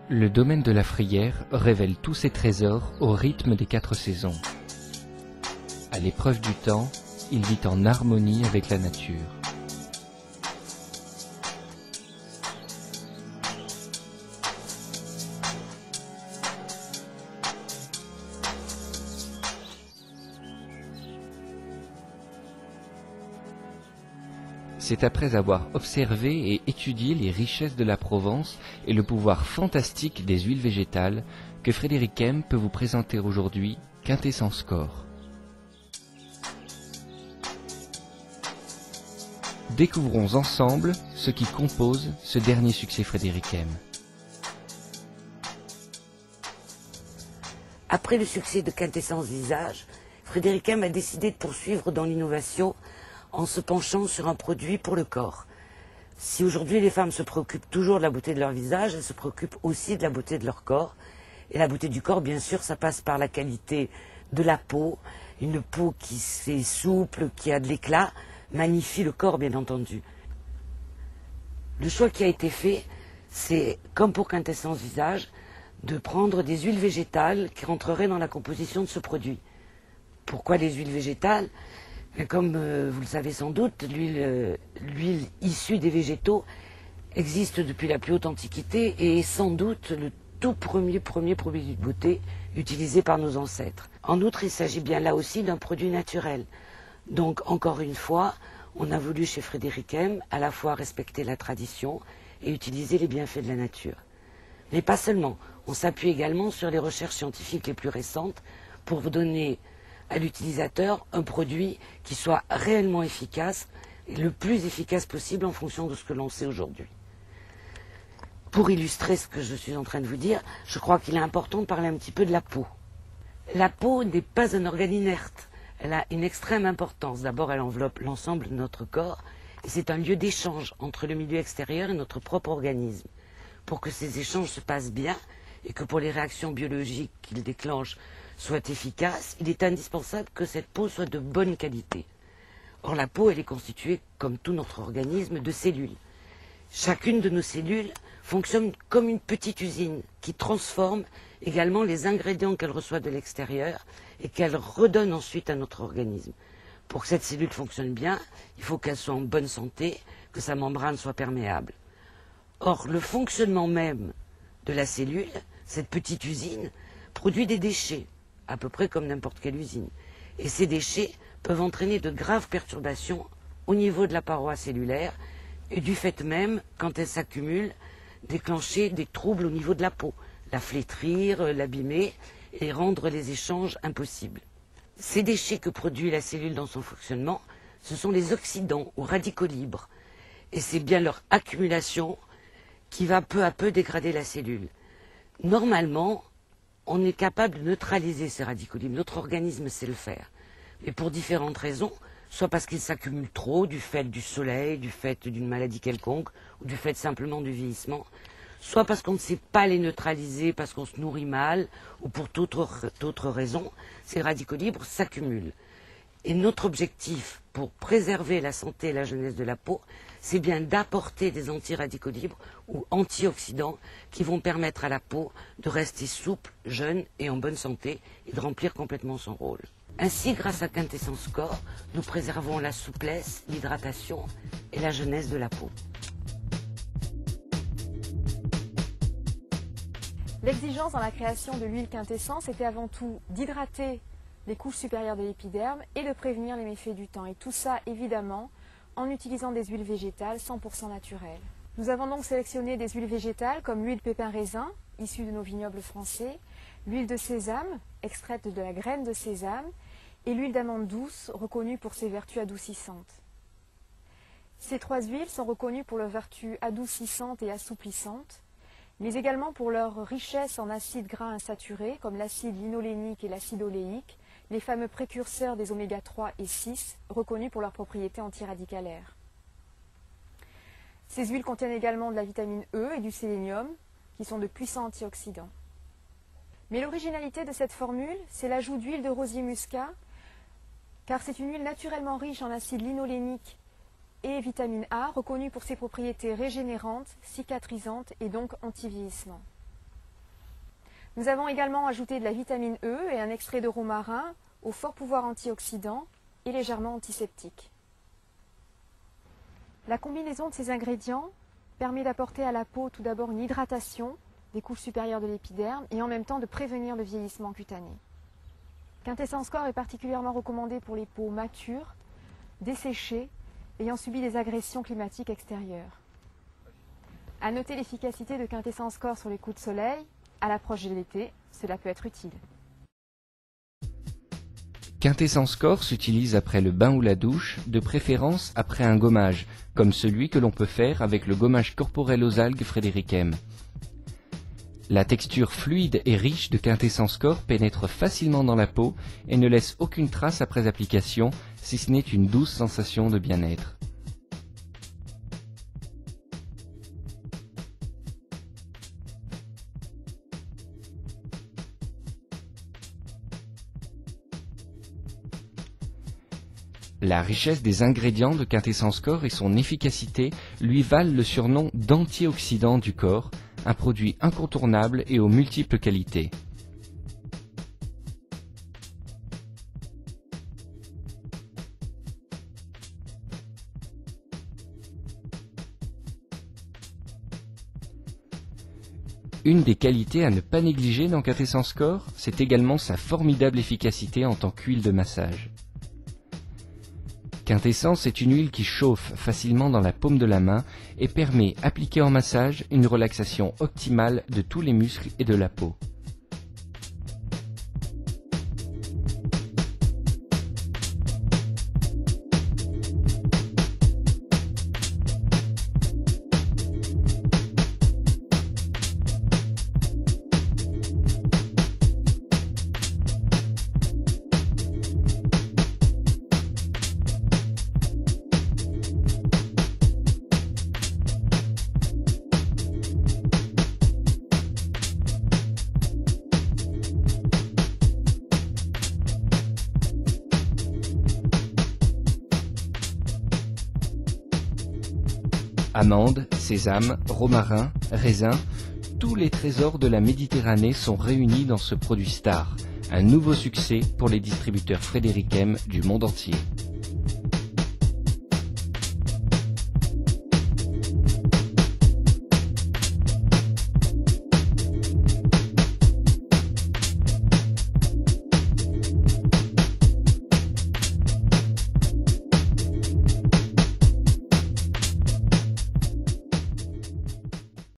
Le domaine de la Frillière révèle tous ses trésors au rythme des 4 saisons. À l'épreuve du temps, il vit en harmonie avec la nature. C'est après avoir observé et étudié les richesses de la Provence et le pouvoir fantastique des huiles végétales que Frédéric Hem peut vous présenter aujourd'hui Quintessence Corps. Découvrons ensemble ce qui compose ce dernier succès Frédéric Hem. Après le succès de Quintessence Visage, Frédéric Hem a décidé de poursuivre dans l'innovation en se penchant sur un produit pour le corps. Si aujourd'hui les femmes se préoccupent toujours de la beauté de leur visage, elles se préoccupent aussi de la beauté de leur corps. Et la beauté du corps, bien sûr, ça passe par la qualité de la peau. Une peau qui est souple, qui a de l'éclat, magnifie le corps, bien entendu. Le choix qui a été fait, c'est, comme pour Quintessence Visage, de prendre des huiles végétales qui rentreraient dans la composition de ce produit. Pourquoi les huiles végétales ? Comme vous le savez sans doute, l'huile issue des végétaux existe depuis la plus haute antiquité et est sans doute le tout premier produit de beauté utilisé par nos ancêtres. En outre, il s'agit bien là aussi d'un produit naturel. Donc, encore une fois, on a voulu chez Frédéric Hem à la fois respecter la tradition et utiliser les bienfaits de la nature. Mais pas seulement, on s'appuie également sur les recherches scientifiques les plus récentes pour vous donner à l'utilisateur un produit qui soit réellement efficace et le plus efficace possible en fonction de ce que l'on sait aujourd'hui. Pour illustrer ce que je suis en train de vous dire, je crois qu'il est important de parler un petit peu de la peau. La peau n'est pas un organe inerte, elle a une extrême importance. D'abord, elle enveloppe l'ensemble de notre corps et c'est un lieu d'échange entre le milieu extérieur et notre propre organisme. Pour que ces échanges se passent bien et que pour les réactions biologiques qu'ils déclenchent soit efficace, il est indispensable que cette peau soit de bonne qualité. Or, la peau, elle est constituée, comme tout notre organisme, de cellules. Chacune de nos cellules fonctionne comme une petite usine qui transforme également les ingrédients qu'elle reçoit de l'extérieur et qu'elle redonne ensuite à notre organisme. Pour que cette cellule fonctionne bien, il faut qu'elle soit en bonne santé, que sa membrane soit perméable. Or, le fonctionnement même de la cellule, cette petite usine, produit des déchets, à peu près comme n'importe quelle usine. Et ces déchets peuvent entraîner de graves perturbations au niveau de la paroi cellulaire et du fait même, quand elles s'accumulent, déclencher des troubles au niveau de la peau, la flétrir, l'abîmer et rendre les échanges impossibles. Ces déchets que produit la cellule dans son fonctionnement, ce sont les oxydants ou radicaux libres. Et c'est bien leur accumulation qui va peu à peu dégrader la cellule. Normalement, on est capable de neutraliser ces radicaux libres. Notre organisme sait le faire. Mais pour différentes raisons, soit parce qu'ils s'accumulent trop du fait du soleil, du fait d'une maladie quelconque, ou du fait simplement du vieillissement, soit parce qu'on ne sait pas les neutraliser, parce qu'on se nourrit mal, ou pour toute autre raison, ces radicaux libres s'accumulent. Et notre objectif pour préserver la santé et la jeunesse de la peau, c'est bien d'apporter des antiradicaux libres ou antioxydants qui vont permettre à la peau de rester souple, jeune et en bonne santé et de remplir complètement son rôle. Ainsi, grâce à Quintessence Corps, nous préservons la souplesse, l'hydratation et la jeunesse de la peau. L'exigence dans la création de l'huile Quintessence était avant tout d'hydrater les couches supérieures de l'épiderme et de prévenir les méfaits du temps. Et tout ça, évidemment, en utilisant des huiles végétales 100% naturelles. Nous avons donc sélectionné des huiles végétales comme l'huile pépin raisin, issue de nos vignobles français, l'huile de sésame, extraite de la graine de sésame, et l'huile d'amande douce, reconnue pour ses vertus adoucissantes. Ces 3 huiles sont reconnues pour leurs vertus adoucissantes et assouplissantes, mais également pour leur richesse en acides gras insaturés, comme l'acide linolénique et l'acide oléique, les fameux précurseurs des oméga 3 et 6, reconnus pour leurs propriétés antiradicalaires. Ces huiles contiennent également de la vitamine E et du sélénium, qui sont de puissants antioxydants. Mais l'originalité de cette formule, c'est l'ajout d'huile de rosier muscat, car c'est une huile naturellement riche en acide linolénique et vitamine A, reconnue pour ses propriétés régénérantes, cicatrisantes et donc anti-vieillissement. Nous avons également ajouté de la vitamine E et un extrait de romarin au fort pouvoir antioxydant et légèrement antiseptique. La combinaison de ces ingrédients permet d'apporter à la peau tout d'abord une hydratation des couches supérieures de l'épiderme et en même temps de prévenir le vieillissement cutané. Quintessence Corps est particulièrement recommandé pour les peaux matures, desséchées, ayant subi des agressions climatiques extérieures. À noter l'efficacité de Quintessence Corps sur les coups de soleil, à l'approche de l'été, cela peut être utile. Quintessence Corps s'utilise après le bain ou la douche, de préférence après un gommage, comme celui que l'on peut faire avec le gommage corporel aux algues Frédéric M. La texture fluide et riche de Quintessence Corps pénètre facilement dans la peau et ne laisse aucune trace après application, si ce n'est une douce sensation de bien-être. La richesse des ingrédients de Quintessence Corps et son efficacité lui valent le surnom d'antioxydant du corps, un produit incontournable et aux multiples qualités. Une des qualités à ne pas négliger dans Quintessence Corps, c'est également sa formidable efficacité en tant qu'huile de massage. Quintessence est une huile qui chauffe facilement dans la paume de la main et permet, appliquée en massage, une relaxation optimale de tous les muscles et de la peau. Amandes, sésame, romarin, raisin, tous les trésors de la Méditerranée sont réunis dans ce produit star. Un nouveau succès pour les distributeurs Frédéric M du monde entier.